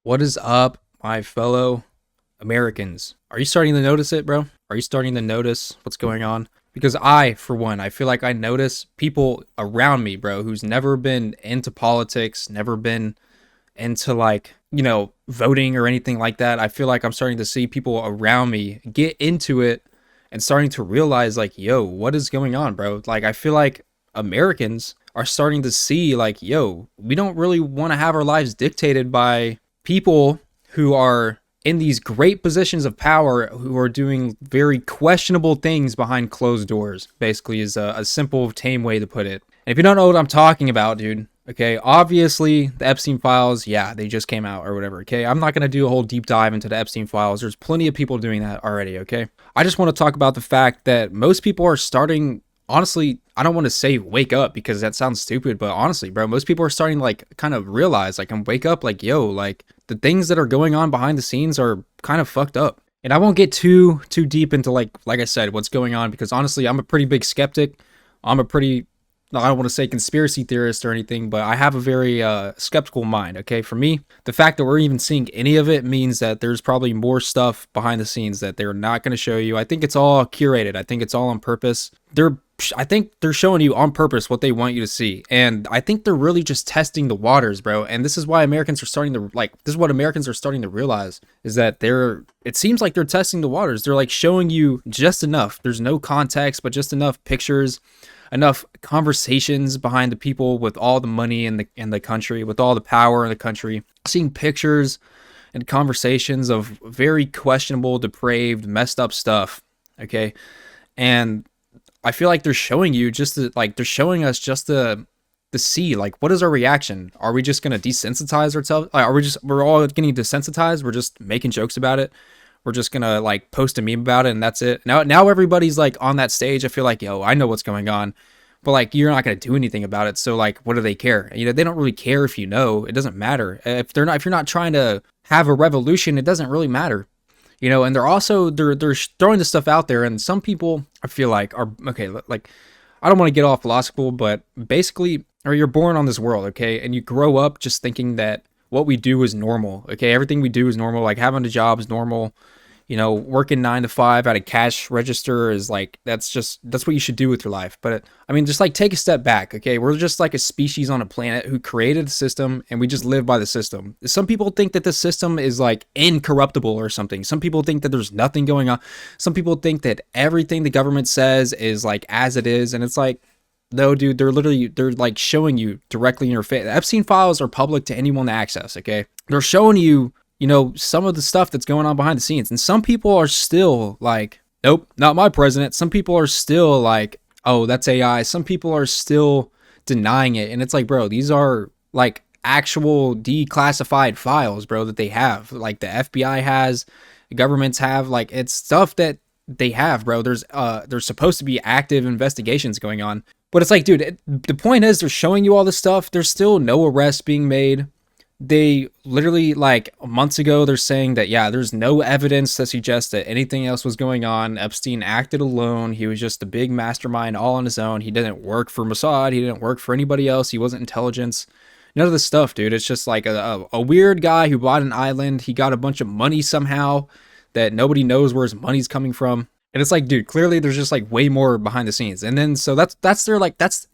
What is up, my fellow Americans? Are you starting to notice it, bro? Are you starting to notice what's going on? Because I, for one, I feel like I notice people around me, bro, who's never been into politics, never been into voting or anything like that. I feel like I'm starting to see people around me get into it and starting to realize like, yo, what is going on, bro? Like I feel like Americans are starting to see like, yo, we don't really want to have our lives dictated by people who are in these great positions of power who are doing very questionable things behind closed doors, basically, is a simple, tame way to put it. And if you don't know what I'm talking about, dude, okay, obviously the Epstein files, yeah, they just came out or whatever, okay? I'm not going to do a whole deep dive into the Epstein files. There's plenty of people doing that already, okay? I just want to talk about the fact that most people are starting, honestly, I don't want to say wake up because that sounds stupid, but honestly, bro, most people are starting to like kind of realize like and wake up like, yo, like the things that are going on behind the scenes are kind of fucked up. And I won't get too deep into like I said, what's going on because honestly, I'm a pretty big skeptic. I'm a pretty, I don't want to say conspiracy theorist or anything, but I have a very skeptical mind, okay? For me, the fact that we're even seeing any of it means that there's probably more stuff behind the scenes that they're not going to show you. I think it's all curated. I think it's all on purpose. I think they're showing you on purpose what they want you to see. And I think they're really just testing the waters, bro. And this is why Americans are starting to this is what Americans are starting to realize is that it seems like they're testing the waters. They're like showing you just enough. There's no context, but just enough pictures, enough conversations behind the people with all the money in the country, with all the power in the country, seeing pictures and conversations of very questionable, depraved, messed up stuff. Okay. And I feel like they're showing you they're showing us just to see like what is our reaction? Are we just gonna desensitize ourselves? We're all getting desensitized? We're just making jokes about it. We're just gonna like post a meme about it and that's it. Now everybody's like on that stage. I feel like, yo, I know what's going on, but like you're not gonna do anything about it. So like, what do they care? You know, they don't really care if you know. It doesn't matter if you're not trying to have a revolution. It doesn't really matter. You know, and they're throwing this stuff out there, and some people I feel like are okay. Like, I don't want to get off philosophical, but basically, or you're born on this world, okay, and you grow up just thinking that what we do is normal, okay, everything we do is normal. Like having a job is normal. You know, working 9 to 5 at a cash register is like that's what you should do with your life. But I mean, just like take a step back, okay? We're just like a species on a planet who created a system and we just live by the system. Some people think that the system is like incorruptible or something. Some people think that there's nothing going on. Some people think that everything the government says is like as it is, and it's like, no, dude, they're like showing you directly in your face. The Epstein files are public to anyone to access, okay? They're showing you, you know, some of the stuff that's going on behind the scenes. And some people are still like, nope, not my president. Some people are still like, oh, that's AI. Some people are still denying it. And it's like, bro, these are like actual declassified files, bro, that they have. Like the FBI has, the governments have, like it's stuff that they have, bro. There's supposed to be active investigations going on. But it's like, dude, the point is they're showing you all this stuff. There's still no arrests being made. They literally like months ago, they're saying that, yeah, there's no evidence that suggests that anything else was going on. Epstein acted alone. He was just a big mastermind all on his own. He didn't work for Mossad. He didn't work for anybody else. He wasn't intelligence. None of this stuff, dude. It's just like a weird guy who bought an island. He got a bunch of money somehow that nobody knows where his money's coming from. And it's like, dude, clearly there's just like way more behind the scenes. And then so that's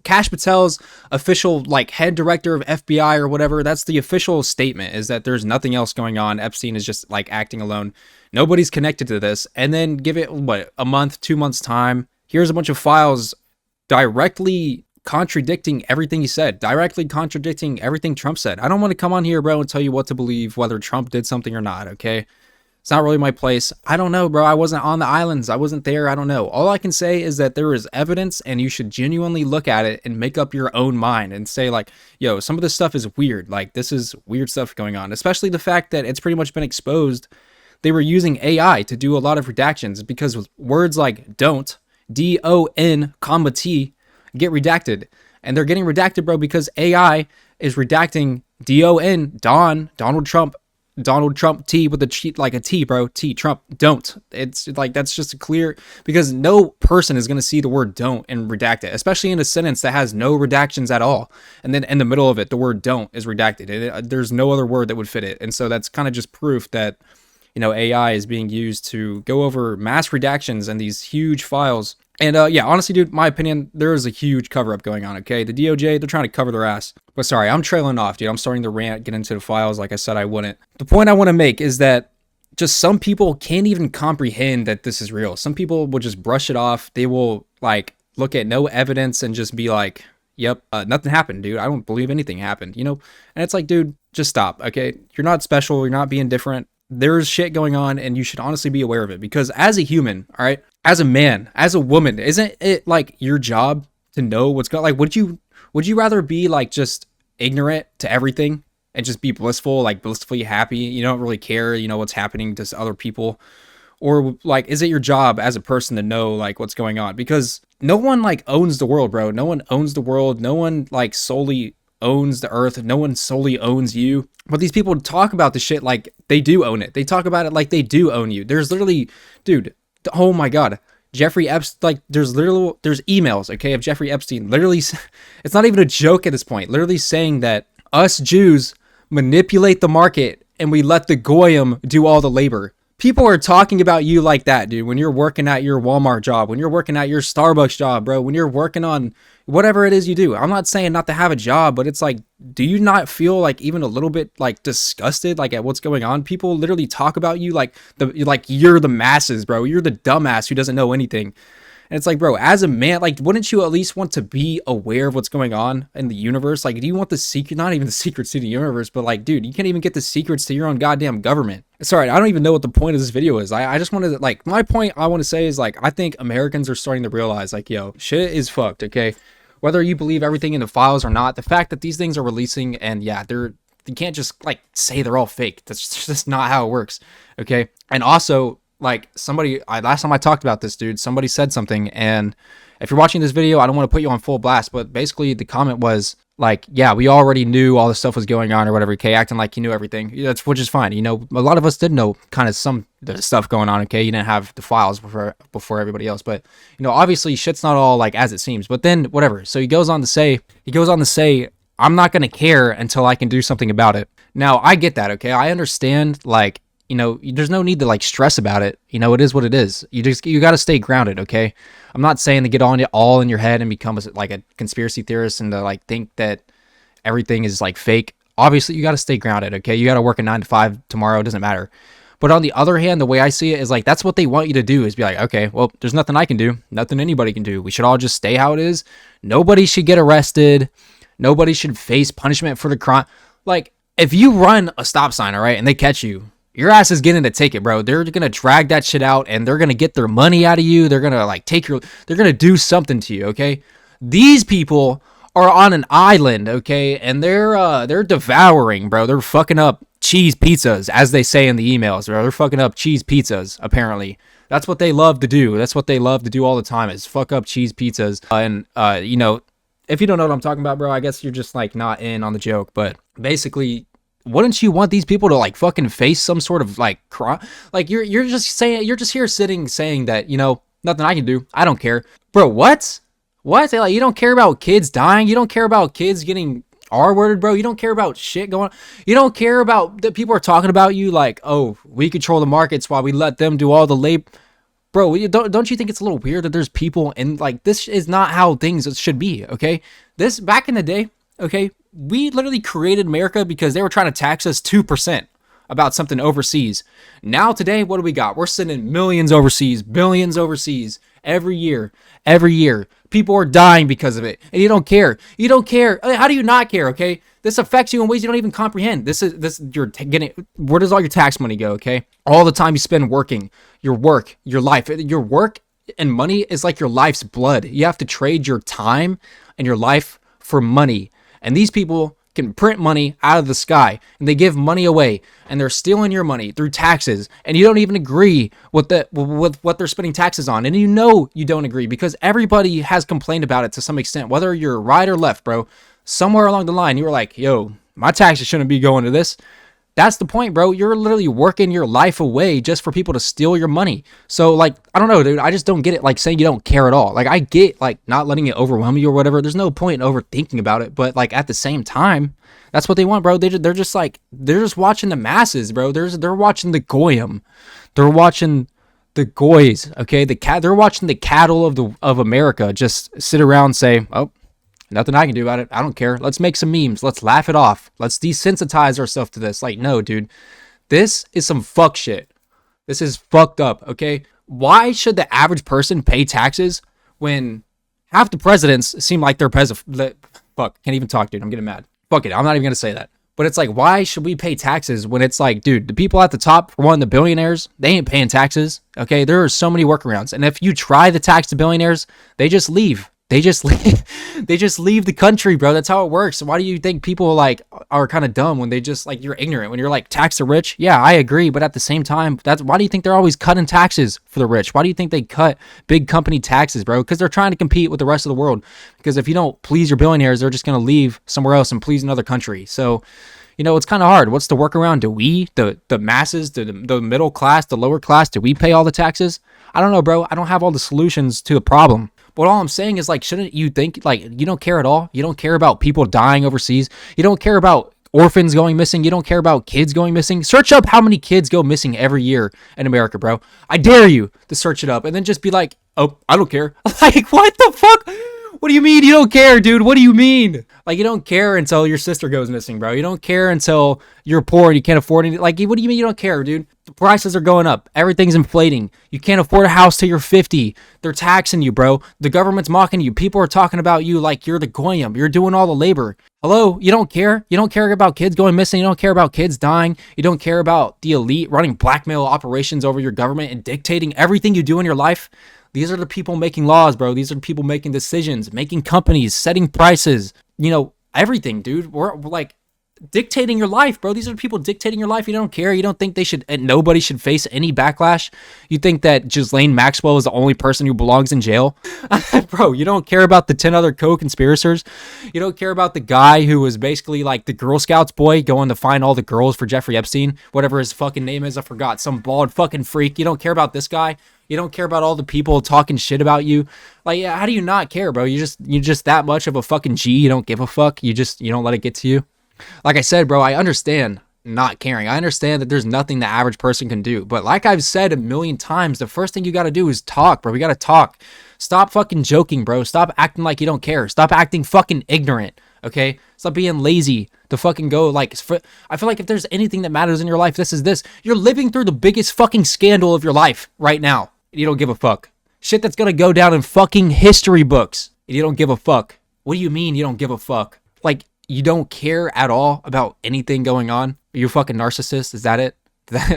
Kash Patel's official like head director of FBI or whatever. That's the official statement, is that there's nothing else going on. Epstein is just like acting alone. Nobody's connected to this. And then give it a month, 2 months time. Here's a bunch of files directly contradicting everything he said, directly contradicting everything Trump said. I don't want to come on here, bro, and tell you what to believe, whether Trump did something or not, okay? It's not really my place. I don't know, bro. I wasn't on the islands. I wasn't there. I don't know. All I can say is that there is evidence and you should genuinely look at it and make up your own mind and say like, yo, some of this stuff is weird. Like this is weird stuff going on, especially the fact that it's pretty much been exposed. They were using AI to do a lot of redactions because with words like don't, D-O-N, comma T, get redacted. And they're getting redacted, bro, because AI is redacting D-O-N, Donald Trump, Donald Trump T with a cheat like a T, bro. T Trump don't. It's like that's just a clear because no person is gonna see the word don't and redact it, especially in a sentence that has no redactions at all. And then in the middle of it, the word don't is redacted. There's no other word that would fit it. And so that's kind of just proof that AI is being used to go over mass redactions and these huge files. And yeah, honestly, dude, my opinion, there is a huge cover up going on. Okay, the DOJ, they're trying to cover their ass. But sorry, I'm trailing off, dude. I'm starting to rant, get into the files like I said I wouldn't. The point I want to make is that just some people can't even comprehend that this is real. Some people will just brush it off. They will like look at no evidence and just be like, yep, nothing happened, dude. I don't believe anything happened, And it's like, dude, just stop, okay? You're not special. You're not being different. There's shit going on and you should honestly be aware of it because as a human, all right, as a man, as a woman, isn't it like your job to know what's going on? Like, would you rather be like just ignorant to everything and just be blissful, like blissfully happy? You don't really care, what's happening to other people, or like, is it your job as a person to know like what's going on? Because no one like owns the world, bro. No one owns the world. No one like solely owns the earth. No one solely owns you. But these people talk about the shit like they do own it. They talk about it like they do own you. There's literally, dude, oh my God. Jeffrey Epstein, like there's emails, okay, of Jeffrey Epstein literally, it's not even a joke at this point, literally saying that us Jews manipulate the market and we let the goyim do all the labor. People are talking about you like that, dude, when you're working at your Walmart job, when you're working at your Starbucks job, bro, when you're working on whatever it is you do. I'm not saying not to have a job, but it's like, do you not feel like even a little bit like disgusted like at what's going on? People literally talk about you like you're the masses, bro. You're the dumbass who doesn't know anything. And it's like, bro, as a man, like, wouldn't you at least want to be aware of what's going on in the universe? Like, do you want the secret, not even the secrets to the universe, but like, dude, you can't even get the secrets to your own goddamn government. Sorry, I don't even know what the point of this video is. I just wanted to, like, my point I want to say is, like, I think Americans are starting to realize, like, yo, shit is fucked, okay? Whether you believe everything in the files or not, the fact that these things are releasing and, yeah, you can't just, like, say they're all fake. That's just not how it works, okay? And also, like, last time I talked about this, dude, somebody said something, and if you're watching this video, I don't want to put you on full blast, but basically the comment was, like, yeah, we already knew all this stuff was going on or whatever, okay, acting like you knew everything, which is fine, a lot of us did know kind of some the stuff going on, okay, you didn't have the files before everybody else, but, obviously shit's not all, like, as it seems, but then, whatever, so he goes on to say, I'm not going to care until I can do something about it. Now, I get that, okay, I understand, like, there's no need to like stress about it. It is what it is. You got to stay grounded. Okay. I'm not saying to get on it all in your head and become like a conspiracy theorist and to like think that everything is like fake. Obviously you got to stay grounded. Okay. You got to work a 9 to 5 tomorrow. It doesn't matter. But on the other hand, the way I see it is like, that's what they want you to do is be like, okay, well, there's nothing I can do. Nothing anybody can do. We should all just stay how it is. Nobody should get arrested. Nobody should face punishment for the crime. Like if you run a stop sign, all right, and they catch you, your ass is getting a ticket, bro. They're going to drag that shit out and they're going to get their money out of you. They're going to like they're going to do something to you, okay? These people are on an island, okay? And they're devouring, bro. They're fucking up cheese pizzas, as they say in the emails, bro. They're fucking up cheese pizzas, apparently. That's what they love to do. That's what they love to do all the time is fuck up cheese pizzas. If you don't know what I'm talking about, bro, I guess you're just like not in on the joke. But basically, wouldn't you want these people to like fucking face some sort of like crime? Like you're just here sitting saying that, nothing I can do. I don't care. Bro, what? What? Like you don't care about kids dying? You don't care about kids getting R-worded, bro? You don't care about shit going on? You don't care about that people are talking about you like, oh, we control the markets while we let them do all the labor. Bro, don't you think it's a little weird that there's people and like this is not how things should be, okay? This back in the day, okay, we literally created America because they were trying to tax us 2% about something overseas. Now today, what do we got? We're sending millions overseas, billions overseas every year. Every year. People are dying because of it. And you don't care. You don't care. How do you not care, okay? This affects you in ways you don't even comprehend. You're getting, where does all your tax money go, okay? All the time you spend working, your work, your life. Your work and money is like your life's blood. You have to trade your time and your life for money. And these people can print money out of the sky and they give money away and they're stealing your money through taxes and you don't even agree with what they're spending taxes on. And you don't agree because everybody has complained about it to some extent, whether you're right or left, bro. Somewhere along the line, you were like, yo, my taxes shouldn't be going to this. That's the point, bro. You're literally working your life away just for people to steal your money. So, like, I don't know, dude. I just don't get it. Like, saying you don't care at all. Like, I get, like, not letting it overwhelm you or whatever. There's no point in overthinking about it. But, like, at the same time, that's what they want, bro. They're just like, they're just watching the masses, bro. They're watching the goyim. They're watching the goys, okay? They're watching the cattle of America just sit around and say, oh, nothing I can do about it. I don't care. Let's make some memes. Let's laugh it off. Let's desensitize ourselves to this. Like, no, dude. This is some fuck shit. This is fucked up, okay? Why should the average person pay taxes when half the presidents seem like they're fuck, can't even talk, dude. I'm getting mad. Fuck it. I'm not even going to say that. But it's like, why should we pay taxes when it's like, dude, the people at the top, for one, the billionaires, they ain't paying taxes, okay? There are so many workarounds. And if you try to tax the billionaires, they just leave. They just leave. They just leave the country, bro. That's how it works. Why do you think people like are kind of dumb when they just like, you're ignorant when you're like, tax the rich? Yeah, I agree, but at the same time, why do you think they're always cutting taxes for the rich? Why do you think they cut big company taxes, bro? Because they're trying to compete with the rest of the world. Because if you don't please your billionaires, they're just gonna leave somewhere else and please another country. So, you know, it's kind of hard. What's the workaround? Do we, the masses, the middle class, the lower class, do we pay all the taxes? I don't know, bro. I don't have all the solutions to the problem. But all I'm saying is, like, shouldn't you think, like, you don't care at all? You don't care about people dying overseas? You don't care about orphans going missing? You don't care about kids going missing? Search up how many kids go missing every year in America, bro. I dare you to search it up and then just be like, oh, I don't care. Like, what the fuck? What do you mean you don't care, dude? What do you mean? Like, you don't care until your sister goes missing, bro. You don't care until you're poor and you can't afford anything. Like, what do you mean you don't care, dude? The prices are going up. Everything's inflating. You can't afford a house till you're 50. They're taxing you, bro. The government's mocking you. People are talking about you like you're the goyim. You're doing all the labor. Hello? You don't care? You don't care about kids going missing? You don't care about kids dying? You don't care about the elite running blackmail operations over your government and dictating everything you do in your life? These are the people making laws, bro. These are the people making decisions, making companies, setting prices, you know, everything, dude. We're like dictating your life, bro. These are the people dictating your life. You don't care. You don't think nobody should face any backlash. You think that Ghislaine Maxwell is the only person who belongs in jail? Bro, you don't care about the 10 other co-conspirators. You don't care about the guy who was basically like the Girl Scouts boy going to find all the girls for Jeffrey Epstein, whatever his fucking name is. I forgot. Some bald fucking freak. You don't care about this guy. You don't care about all the people talking shit about you. Like, yeah, how do you not care, bro? You're just that much of a fucking G. You don't give a fuck. You don't let it get to you. Like I said, bro, I understand not caring. I understand that there's nothing the average person can do. But like I've said a million times, the first thing you got to do is talk, bro. We got to talk. Stop fucking joking, bro. Stop acting like you don't care. Stop acting fucking ignorant, okay? Stop being lazy to fucking go like... I feel like if there's anything that matters in your life, this is this. You're living through the biggest fucking scandal of your life right now. You don't give a fuck. Shit that's gonna go down in fucking history books. You don't give a fuck. What do you mean you don't give a fuck? Like, you don't care at all about anything going on? Are you a fucking narcissist? Is that it?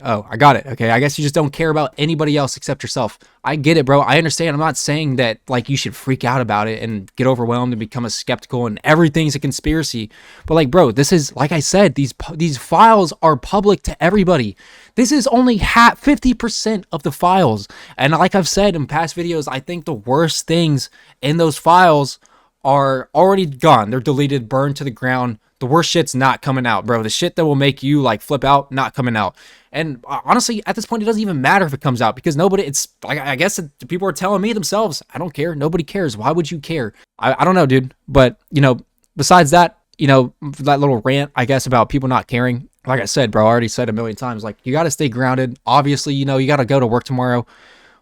Oh, I got it. Okay, I guess you just don't care about anybody else except yourself. I get it, bro. I understand. I'm not saying that like you should freak out about it and get overwhelmed and become a skeptical and everything's a conspiracy. But like, bro, this is, like I said, these files are public to everybody. This is only 50% of the files. And like I've said in past videos, I think the worst things in those files are already gone. They're deleted, burned to the ground. The worst shit's not coming out, bro. The shit that will make you like flip out, not coming out. And honestly, at this point, it doesn't even matter if it comes out because it's like, I guess people are telling me themselves, I don't care. Nobody cares. Why would you care? I don't know, dude. But, you know, besides that, you know, that little rant, I guess, about people not caring. Like I said, bro, I already said a million times, like, you got to stay grounded. Obviously, you know, you got to go to work tomorrow.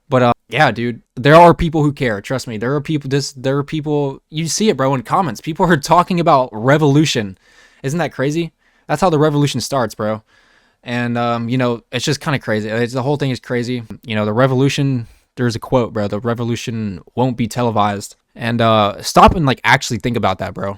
But yeah, dude, there are people who care. Trust me. There are people, you see it, bro, in comments. People are talking about revolution. Isn't that crazy? That's how the revolution starts, bro. And, you know, it's just kind of crazy. The whole thing is crazy. You know, the revolution, there's a quote, bro. The revolution won't be televised. And stop and, like, actually think about that, bro.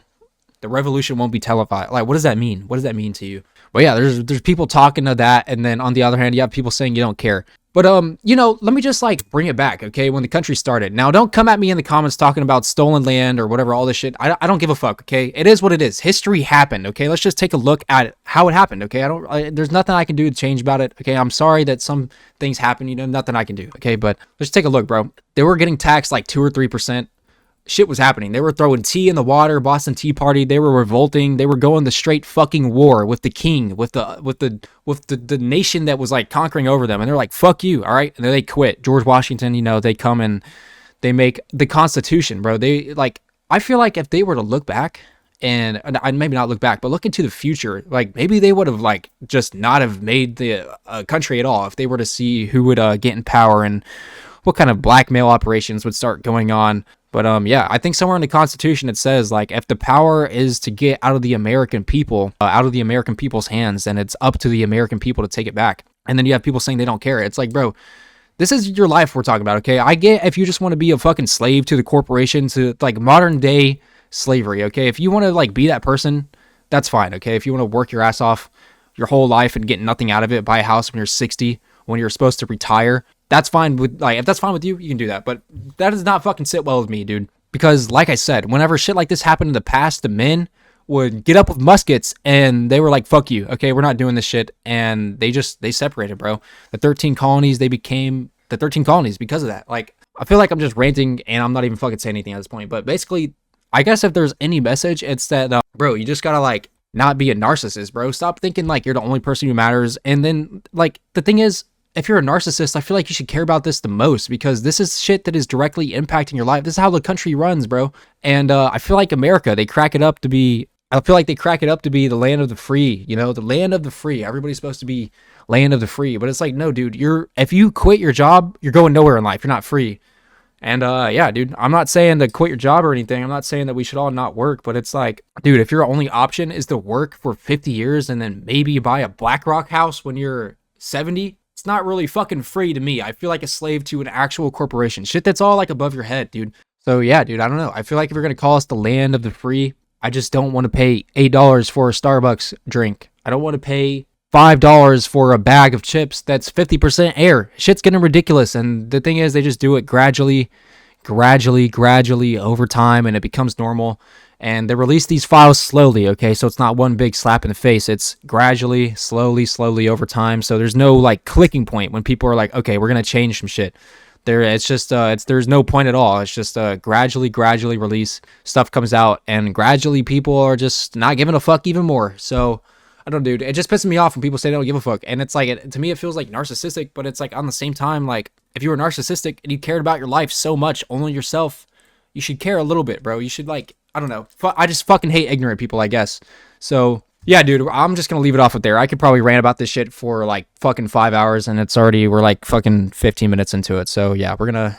The revolution won't be televised. Like, what does that mean? What does that mean to you? But yeah, there's people talking to that. And then on the other hand, you have people saying you don't care. But, you know, let me just, like, bring it back, okay, when the country started. Now, don't come at me in the comments talking about stolen land or whatever, all this shit. I don't give a fuck, okay? It is what it is. History happened, okay? Let's just take a look at it, how it happened, okay? There's nothing I can do to change about it, okay? I'm sorry that some things happen, you know, nothing I can do, okay? But let's take a look, bro. They were getting taxed like 2 or 3%. shit was happening. They were throwing tea in the water, Boston Tea Party. They were revolting. They were going the straight fucking war with the king, with the nation that was like conquering over them. And they're like, fuck you, all right? And then they quit. George Washington, you know, they come and they make the Constitution, bro. They like, I feel like if they were to look back and maybe not look back, but look into the future, like maybe they would have like just not have made the country at all if they were to see who would get in power and what kind of blackmail operations would start going on. But yeah, I think somewhere in the Constitution it says like if the power is to get out of the American people, out of the American people's hands, then it's up to the American people to take it back. And then you have people saying they don't care. It's like, bro, this is your life we're talking about, okay? I get if you just want to be a fucking slave to the corporation, to like modern day slavery, okay? If you want to like be that person, that's fine, okay? If you want to work your ass off your whole life and get nothing out of it, buy a house when you're 60, when you're supposed to retire, that's fine with, like, if that's fine with you, you can do that. But that does not fucking sit well with me, dude. Because like I said, whenever shit like this happened in the past, the men would get up with muskets and they were like, fuck you, okay, we're not doing this shit. And they separated, bro. The 13 colonies, they became the 13 colonies because of that. Like, I feel like I'm just ranting and I'm not even fucking saying anything at this point. But basically, I guess if there's any message, it's that, bro, you just gotta like not be a narcissist, bro. Stop thinking like you're the only person who matters. And then like the thing is, if you're a narcissist, I feel like you should care about this the most because this is shit that is directly impacting your life. This is how the country runs, bro. And I feel like America, I feel like they crack it up to be the land of the free, you know, the land of the free. Everybody's supposed to be land of the free. But it's like, no, dude, if you quit your job, you're going nowhere in life. You're not free. And yeah, dude, I'm not saying to quit your job or anything. I'm not saying that we should all not work, but it's like, dude, if your only option is to work for 50 years and then maybe buy a BlackRock house when you're 70, it's not really fucking free to me. I feel like a slave to an actual corporation. Shit that's all like above your head, dude. So yeah, dude, I don't know. I feel like if you're going to call us the land of the free, I just don't want to pay $8 for a Starbucks drink. I don't want to pay $5 for a bag of chips that's 50% air. Shit's getting ridiculous. And the thing is, they just do it gradually over time, and it becomes normal. And they release these files slowly, okay? So it's not one big slap in the face. It's gradually, slowly over time. So there's no like clicking point when people are like, okay, we're gonna change some shit. There's no point at all. It's just gradually release. Stuff comes out, and gradually people are just not giving a fuck even more. So I don't know, dude. It just pisses me off when people say they don't give a fuck. And it's like, to me, it feels like narcissistic, but it's like on the same time, like if you were narcissistic and you cared about your life so much, only yourself, you should care a little bit, bro. You should like, I don't know. I just fucking hate ignorant people, I guess. So yeah, dude, I'm just going to leave it off with there. I could probably rant about this shit for like fucking 5 hours and we're like fucking 15 minutes into it. So yeah, we're going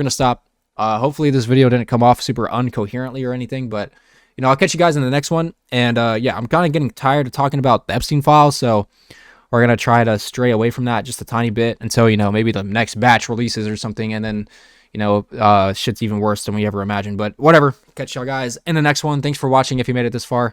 to stop. Hopefully this video didn't come off super uncoherently or anything, but you know, I'll catch you guys in the next one. And yeah, I'm kind of getting tired of talking about the Epstein files. So we're going to try to stray away from that just a tiny bit until, you know, maybe the next batch releases or something. And then, you know, shit's even worse than we ever imagined. But whatever. Catch y'all guys in the next one. Thanks for watching if you made it this far.